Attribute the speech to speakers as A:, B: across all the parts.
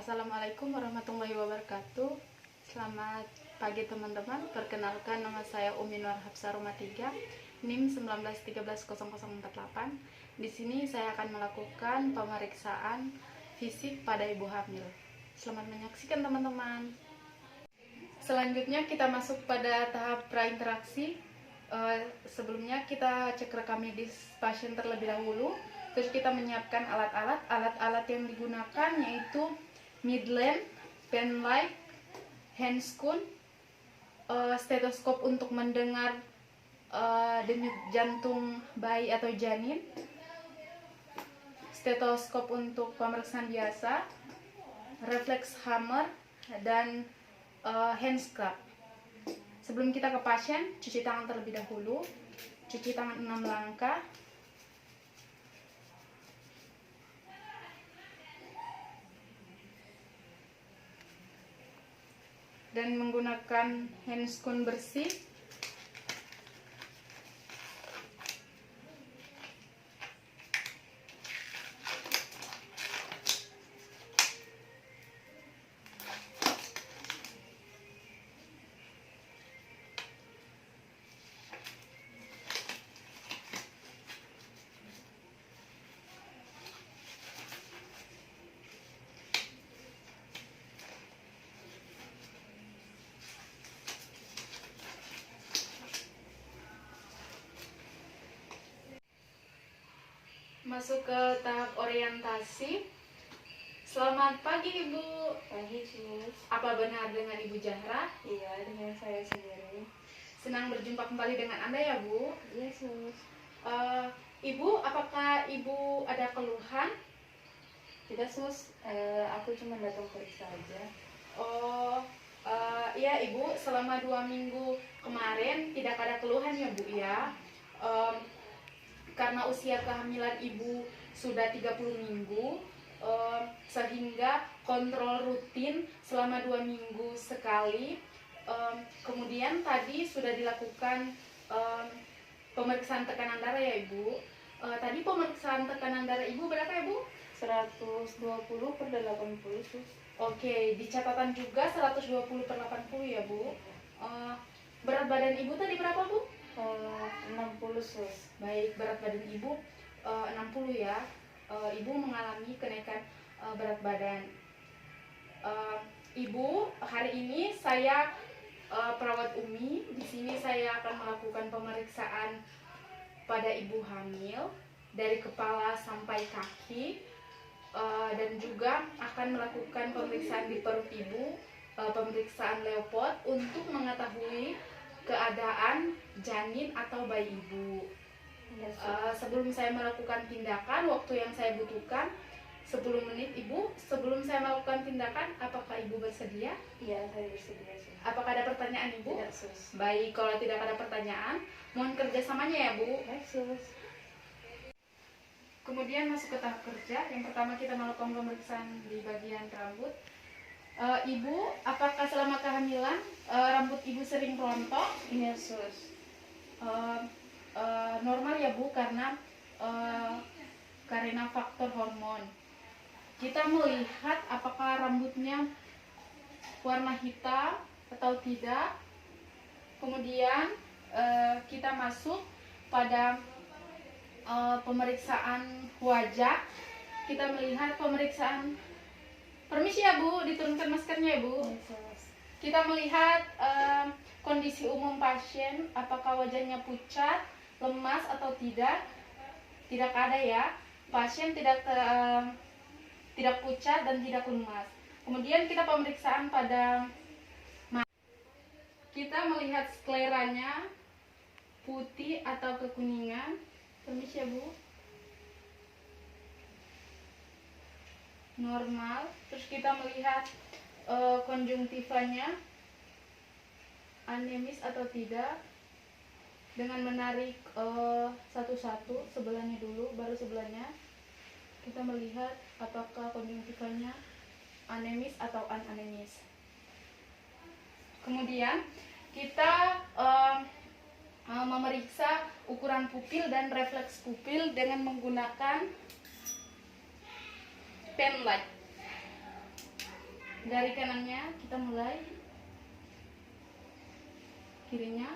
A: Assalamualaikum warahmatullahi wabarakatuh. Selamat pagi teman-teman. Perkenalkan, nama saya Umi Nur Hafsah Rumah 3, NIM 19130048. Di sini saya akan melakukan pemeriksaan fisik pada ibu hamil. Selamat menyaksikan teman-teman. Selanjutnya kita masuk pada tahap prainteraksi. Sebelumnya kita cek rekam medis pasien terlebih dahulu. Terus kita menyiapkan alat-alat yang digunakan yaitu midlamp, pen light, handscoon, stetoskop untuk mendengar denyut jantung bayi atau janin, stetoskop untuk pemeriksaan biasa, reflex hammer, dan hand scrub. Sebelum kita ke pasien, cuci tangan terlebih dahulu. Cuci tangan 6 langkah. Dan menggunakan handscoon bersih. Masuk ke tahap orientasi. Selamat pagi Ibu.
B: Pagi, Sus.
A: Apa benar dengan Ibu Zahra?
B: Iya, dengan saya sendiri.
A: Senang berjumpa kembali dengan Anda ya Bu.
B: Iya, Sus.
A: Ibu, apakah Ibu ada keluhan?
B: Tidak, Sus. Aku cuma datang periksa aja.
A: Iya Ibu, selama 2 minggu kemarin tidak ada keluhan ya Bu ya. Karena usia kehamilan Ibu sudah 30 minggu, sehingga kontrol rutin selama 2 minggu sekali. Kemudian tadi sudah dilakukan pemeriksaan tekanan darah ya Ibu. Tadi pemeriksaan tekanan darah Ibu berapa ya Bu?
B: 120/80, Sus.
A: Oke, di catatan juga 120/80 ya Bu. Berat badan Ibu tadi berapa Bu?
B: 60, Sus.
A: Baik, berat badan Ibu 60 ya. Ibu mengalami kenaikan berat badan. Ibu, hari ini saya perawat Umi. Di sini saya akan melakukan pemeriksaan pada ibu hamil dari kepala sampai kaki, dan juga akan melakukan pemeriksaan di perut Ibu, pemeriksaan Leopard untuk mengetahui keadaan janin atau bayi Ibu. Sebelum saya melakukan tindakan, waktu yang saya butuhkan 10 menit Ibu. Sebelum saya melakukan tindakan, apakah Ibu bersedia?
B: Iya, saya bersedia, Sus.
A: Apakah ada pertanyaan Ibu?
B: Tidak, Sus.
A: Baik, kalau tidak ada pertanyaan, mohon kerjasamanya ya Bu.
B: Baik, Sus.
A: Kemudian masuk ke tahap kerja. Yang pertama kita melakukan pemeriksaan di bagian rambut. Ibu, apakah selama kehamilan rambut Ibu sering rontok?
B: Iya, Sus.
A: Normal ya Bu, karena faktor hormon. Kita melihat apakah rambutnya warna hitam atau tidak. Kemudian kita masuk pada pemeriksaan wajah. Kita melihat pemeriksaan. Permisi ya Bu, diturunkan maskernya ya Bu.
B: Iya, Sus.
A: Kita melihat kondisi umum pasien, apakah wajahnya pucat, lemas atau tidak. Tidak ada ya. Pasien tidak pucat dan tidak lemas. Kemudian kita pemeriksaan pada mata. Kita melihat skleranya putih atau kekuningan. Permisi ya Bu. Normal. Terus kita melihat konjungtivanya anemis atau tidak, dengan menarik satu-satu, sebelahnya dulu baru sebelahnya. Kita melihat apakah konjungtivanya anemis atau anemis. Kemudian kita memeriksa ukuran pupil dan refleks pupil dengan menggunakan pen light. Dari kanannya kita mulai, kirinya.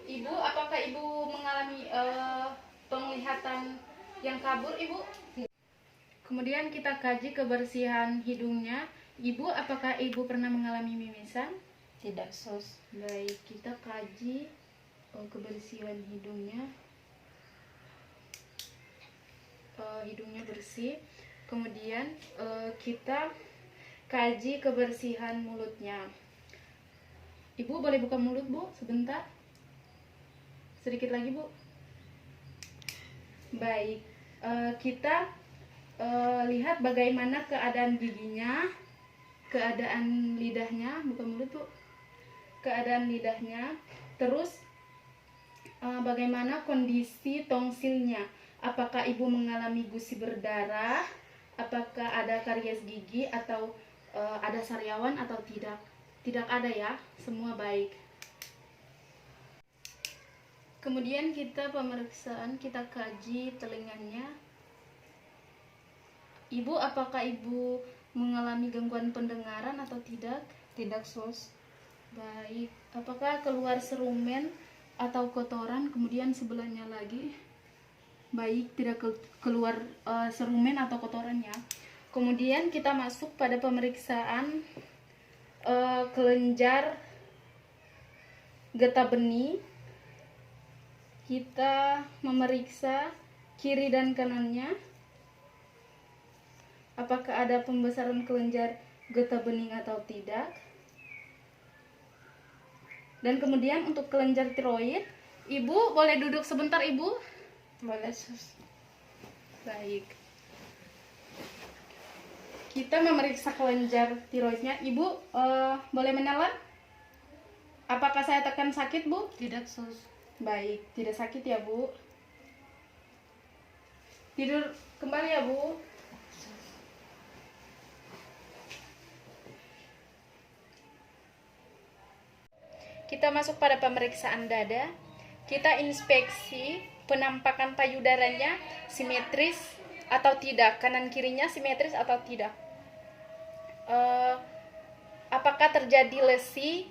A: Ibu, apakah ibu mengalami penglihatan yang kabur, ibu? Kemudian kita kaji kebersihan hidungnya. Ibu, apakah ibu pernah mengalami mimisan?
B: Tidak, sus.
A: Baik, kita kaji kebersihan hidungnya. Hidungnya bersih. Kemudian kita kaji kebersihan mulutnya. Ibu boleh buka mulut, Bu, sebentar. Sedikit lagi, Bu. Baik, kita lihat bagaimana keadaan giginya, keadaan lidahnya. Buka mulut, Bu. Keadaan lidahnya. Terus bagaimana kondisi tongsilnya. Apakah ibu mengalami gusi berdarah? Apakah ada karies gigi atau ada sariawan atau tidak? Tidak ada ya, semua baik. Kemudian kita pemeriksaan, kita kaji telinganya. Ibu, apakah ibu mengalami gangguan pendengaran atau tidak?
B: Tidak, sus.
A: Baik, apakah keluar serumen atau kotoran, kemudian sebelahnya lagi? Baik, tidak keluar serumen atau kotorannya. Kemudian kita masuk pada pemeriksaan kelenjar getah benih. Kita memeriksa kiri dan kanannya. Apakah ada pembesaran kelenjar getah bening atau tidak? Dan kemudian untuk kelenjar tiroid, ibu boleh duduk sebentar, ibu?
B: Boleh, sus.
A: Baik. Kita memeriksa kelenjar tiroidnya. Ibu boleh menelan? Apakah saya tekan sakit, Bu?
B: Tidak, sus.
A: Baik, tidak sakit ya, Bu. Tidur kembali ya, Bu. Kita masuk pada pemeriksaan dada. Kita inspeksi penampakan payudaranya simetris atau tidak, kanan kirinya simetris atau tidak. Apakah terjadi lesi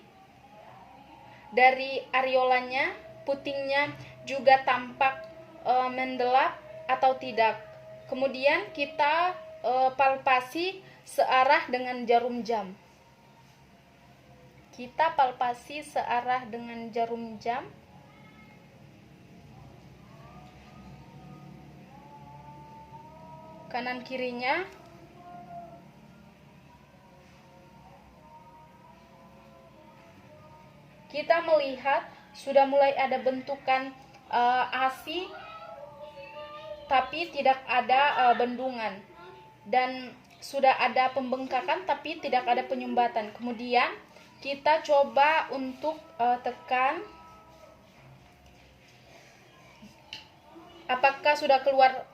A: dari areolanya, putingnya juga tampak mendelap atau tidak. Kemudian kita palpasi searah dengan jarum jam. Kita palpasi searah dengan jarum jam. Kanan kirinya. Kita melihat sudah mulai ada bentukan ASI, tapi tidak ada bendungan, dan sudah ada pembengkakan tapi tidak ada penyumbatan. Kemudian kita coba untuk tekan apakah sudah keluar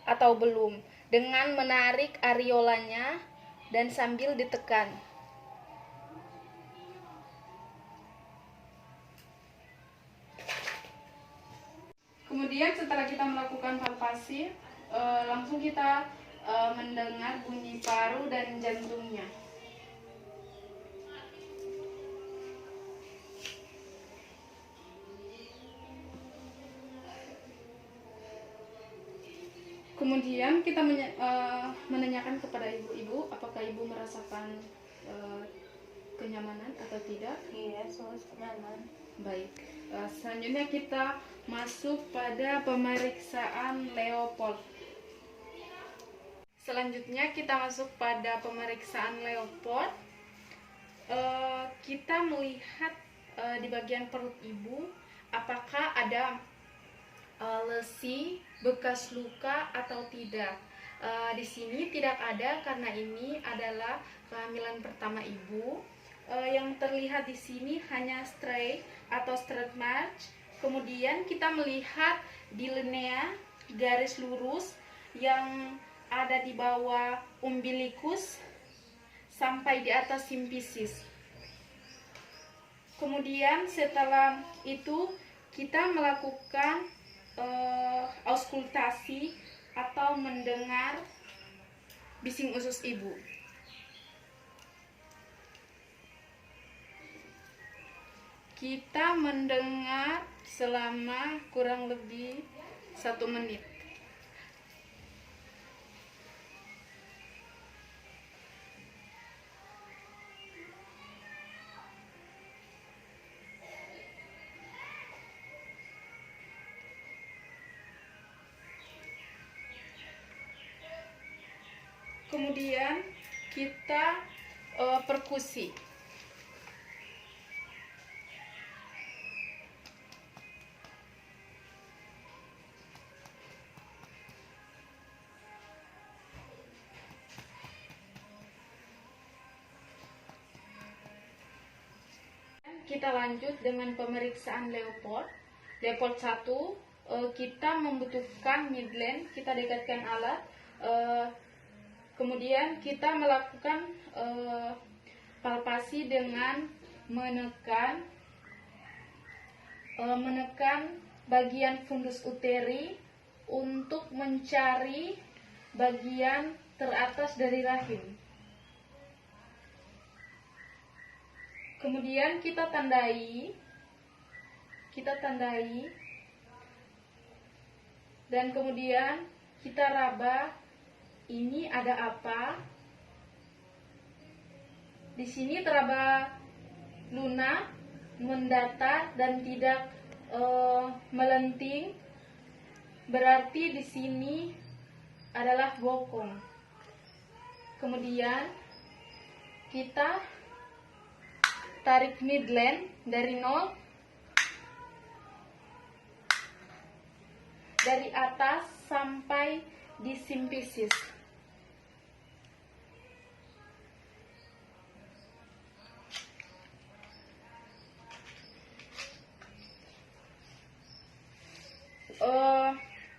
A: atau belum, dengan menarik areolanya dan sambil ditekan. Kemudian setelah kita melakukan palpasi, langsung kita mendengar bunyi paru dan jantungnya. Kemudian kita menanyakan kepada ibu-ibu apakah ibu merasakan kenyamanan atau tidak.
B: Iya, sus, nyaman.
A: Baik, selanjutnya kita masuk pada pemeriksaan Leopold. Selanjutnya kita masuk pada pemeriksaan Leopold. Kita melihat di bagian perut ibu apakah ada lesi, bekas luka atau tidak. Di sini tidak ada karena ini adalah kehamilan pertama ibu. Yang terlihat di sini hanya stray atau straight march. Kemudian kita melihat di linea garis lurus yang ada di bawah umbilikus sampai di atas simfisis. Kemudian setelah itu kita melakukan auskultasi atau mendengar bising usus ibu. Kita mendengar selama kurang lebih 1 menit. Kemudian kita perkusi. Kita lanjut dengan pemeriksaan Leopold. Leopold 1, kita membutuhkan midline, kita dekatkan alat. Kemudian kita melakukan palpasi dengan menekan bagian fundus uteri untuk mencari bagian teratas dari rahim. Kemudian kita tandai, dan kemudian kita raba. Ini ada apa? Di sini teraba lunak, mendatar dan tidak melenting. Berarti di sini adalah bokong. Kemudian kita tarik midline dari 0, dari atas sampai di simpisis.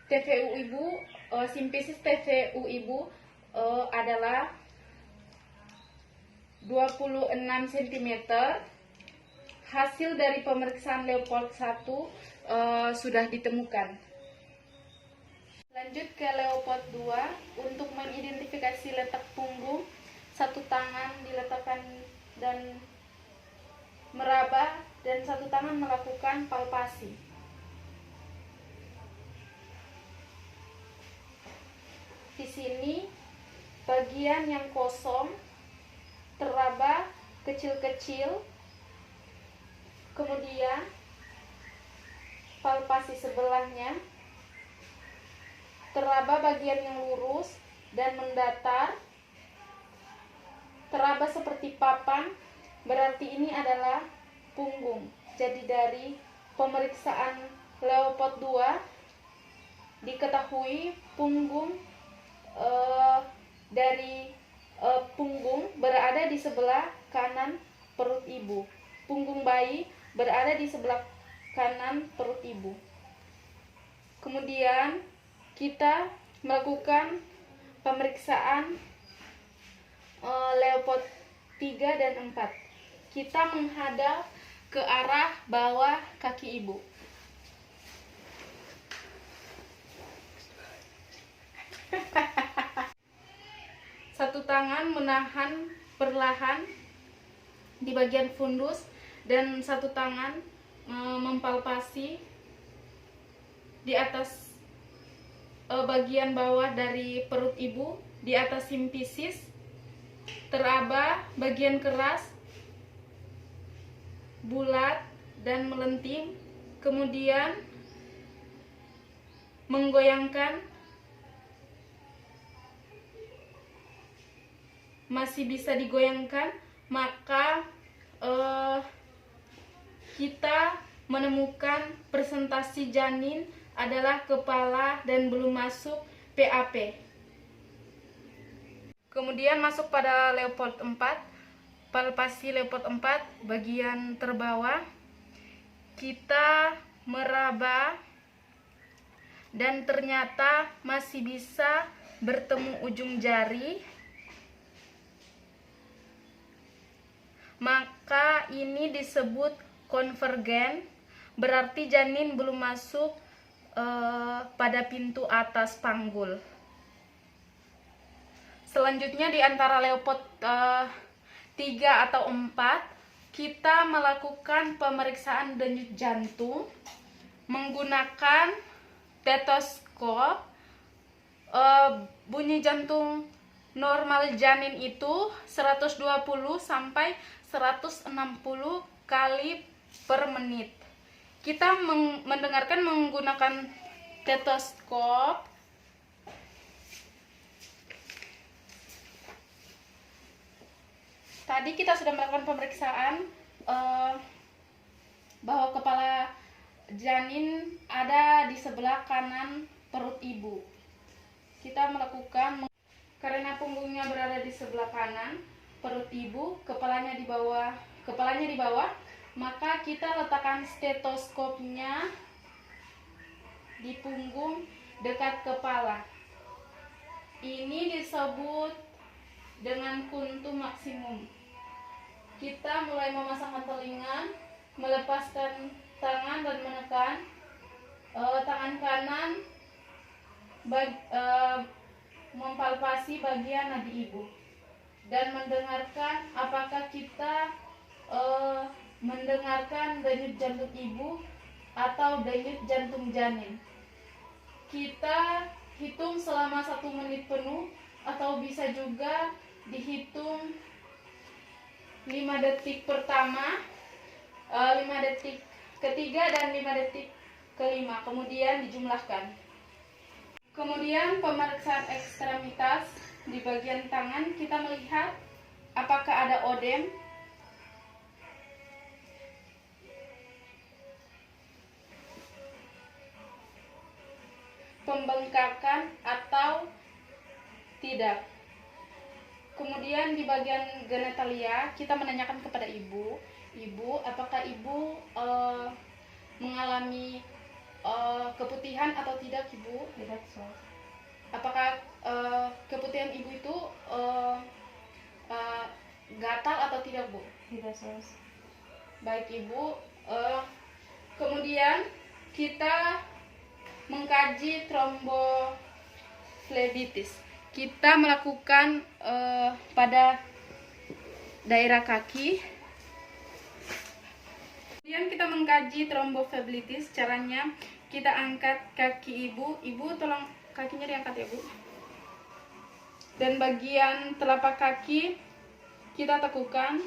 A: TVU ibu, simpisis TVU ibu adalah 26 cm. Hasil dari pemeriksaan Leopold 1 sudah ditemukan. Lanjut ke Leopold 2. Untuk mengidentifikasi letak punggung, satu tangan diletakkan dan meraba, dan satu tangan melakukan palpasi. Di sini bagian yang kosong teraba kecil-kecil, kemudian palpasi sebelahnya teraba bagian yang lurus dan mendatar, teraba seperti papan, berarti ini adalah punggung. Jadi dari pemeriksaan Leopold 2 diketahui punggung punggung berada di sebelah kanan perut ibu. Punggung bayi berada di sebelah kanan perut ibu. Kemudian kita melakukan pemeriksaan Leopold 3 dan 4. Kita menghadap ke arah bawah kaki ibu. Satu tangan menahan perlahan di bagian fundus dan satu tangan mempalpasi di atas bagian bawah dari perut ibu, di atas simpisis, teraba bagian keras, bulat dan melenting, kemudian menggoyangkan, masih bisa digoyangkan, maka kita menemukan presentasi janin adalah kepala dan belum masuk PAP. Kemudian masuk pada Leopold 4, palpasi Leopold 4 bagian terbawah, kita meraba dan ternyata masih bisa bertemu ujung jari, maka ini disebut konvergen, berarti janin belum masuk pada pintu atas panggul. Selanjutnya di antara Leopard 3 atau 4, kita melakukan pemeriksaan denyut jantung menggunakan stetoskop. Bunyi jantung normal janin itu 120 sampai 160 kali per menit. Kita mendengarkan menggunakan stetoskop. Tadi kita sudah melakukan pemeriksaan bahwa kepala janin ada di sebelah kanan perut ibu. Kita melakukan karena punggungnya berada di sebelah kanan perut ibu, kepalanya di bawah, maka kita letakkan stetoskopnya di punggung dekat kepala. Ini disebut dengan kuntu maksimum. Kita mulai memasangkan telinga, melepaskan tangan dan menekan tangan kanan mempalpasi bagian nadi ibu dan mendengarkan apakah kita mendengarkan denyut jantung ibu atau denyut jantung janin. Kita hitung selama 1 menit penuh atau bisa juga dihitung 5 detik pertama, 5 detik ketiga dan 5 detik kelima, kemudian dijumlahkan. Kemudian pemeriksaan ekstremitas di bagian tangan, kita melihat apakah ada odem, pembengkakan atau tidak. Kemudian di bagian genitalia kita menanyakan kepada ibu, apakah ibu mengalami keputihan atau tidak, ibu?
B: Tidak, sus.
A: Apakah keputihan ibu itu gatal atau tidak, bu?
B: Tidak, sus.
A: Baik, ibu. Kemudian kita mengkaji tromboflebitis. Kita melakukan pada daerah kaki. Kemudian kita mengkaji tromboflebitis. Caranya kita angkat kaki ibu. Ibu tolong kakinya diangkat ya, bu. Dan bagian telapak kaki kita tekukan.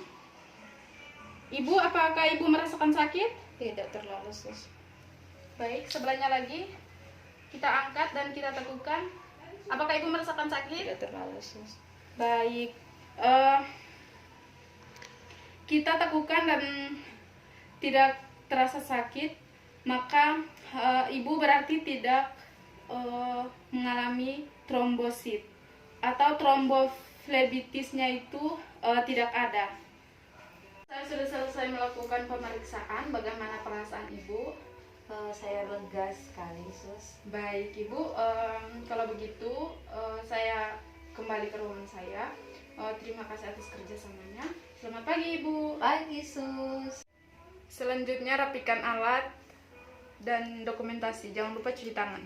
A: Ibu, apakah ibu merasakan sakit?
B: Tidak terlalu, sus.
A: Baik, sebelahnya lagi kita angkat dan kita tekukan. Apakah ibu merasakan sakit?
B: Tidak terlalu, sus.
A: Baik, kita tekukan dan tidak terasa sakit, maka ibu berarti tidak mengalami trombosit atau tromboflebitisnya itu tidak ada. Saya sudah selesai melakukan pemeriksaan. Bagaimana perasaan ibu?
B: Saya lega sekali, sus.
A: Baik, ibu. Kalau begitu, saya kembali ke ruangan saya. Terima kasih atas kerjasamanya. Selamat pagi, ibu.
B: Pagi, sus.
A: Selanjutnya rapikan alat dan dokumentasi. Jangan lupa cuci tangan.